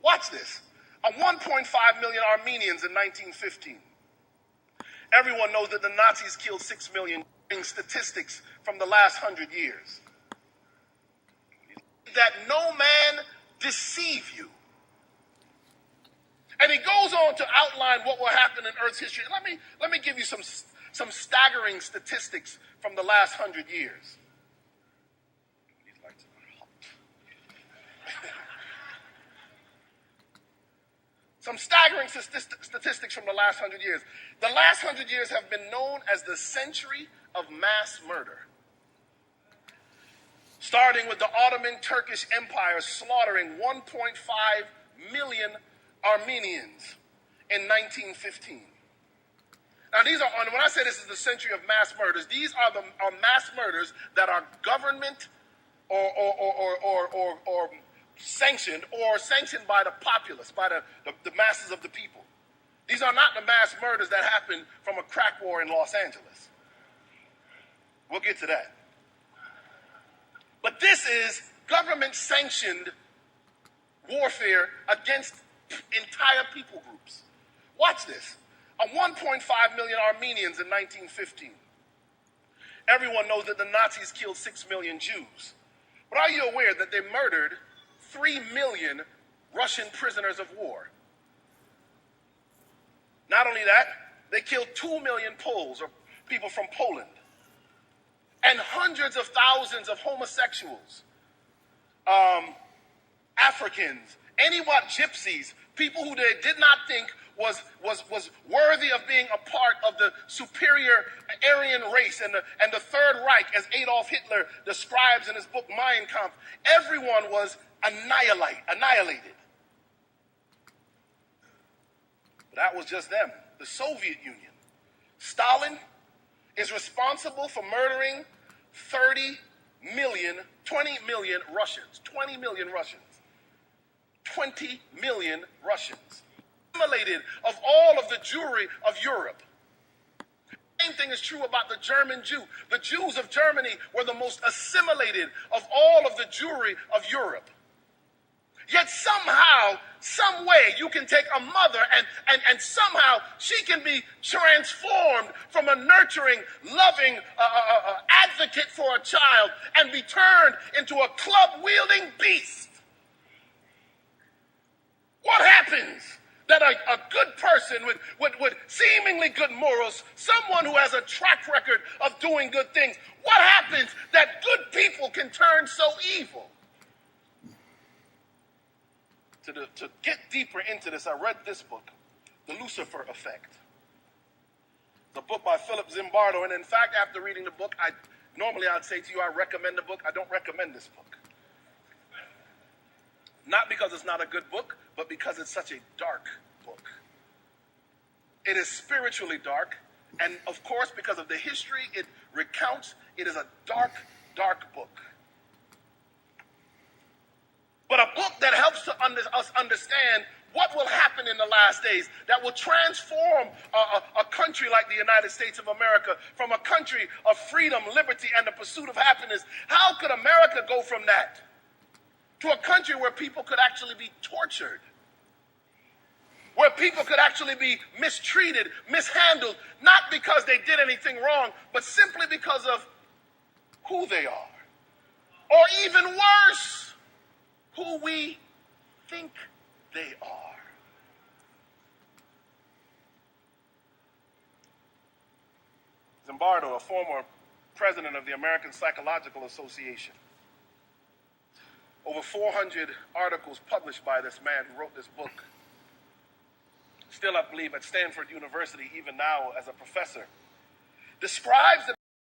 Watch this. 1.5 million Armenians in 1915. Everyone knows that the Nazis killed 6 million. Statistics from the last 100 years. That no man deceive you. And he goes on to outline what will happen in Earth's history. Let me give you some staggering statistics from the last 100 years. These lights are hot. Some staggering statistics from the last 100 years. The last 100 years have been known as the century of mass murder. Starting with the Ottoman Turkish Empire slaughtering 1.5 million Armenians in 1915. Now these are, when I say this is the century of mass murders, these are mass murders that are government or sanctioned by the populace, by the masses of the people. These are not the mass murders that happened from a crack war in Los Angeles. We'll get to that. But this is government-sanctioned warfare against entire people groups. Watch this. 1.5 million Armenians in 1915. Everyone knows that the Nazis killed 6 million Jews. But are you aware that they murdered 3 million Russian prisoners of war? Not only that, they killed 2 million Poles, or people from Poland, and hundreds of thousands of homosexuals, Africans, gypsies, people who they did not think was worthy of being a part of the superior Aryan race and the Third Reich, as Adolf Hitler describes in his book Mein Kampf. Everyone was annihilated. But that was just them. The Soviet Union. Stalin is responsible for murdering 20 million Russians. 20 million Russians. 20 million Russians. Assimilated of all of the Jewry of Europe. The same thing is true about the German Jew. The Jews of Germany were the most assimilated of all of the Jewry of Europe. Yet somehow, some way, you can take a mother and somehow she can be transformed from a nurturing, loving advocate for a child and be turned into a club-wielding beast. What happens that a good person with seemingly good morals, someone who has a track record of doing good things, what happens that good people can turn so evil? To get deeper into this, I read this book, The Lucifer Effect. It's a book by Philip Zimbardo, and in fact, after reading the book, normally I'd say to you, I recommend the book. I don't recommend this book. Not because it's not a good book, but because it's such a dark book. It is spiritually dark, and of course, because of the history it recounts, it is a dark, dark book. But a book that helps us understand what will happen in the last days, that will transform a country like the United States of America from a country of freedom, liberty, and the pursuit of happiness. How could America go from that to a country where people could actually be tortured, where people could actually be mistreated, mishandled, not because they did anything wrong, but simply because of who they are? Or even worse, who we think they are. Zimbardo, a former president of the American Psychological Association. Over 400 articles published by this man who wrote this book. Still, I believe, at Stanford University, even now as a professor, describes the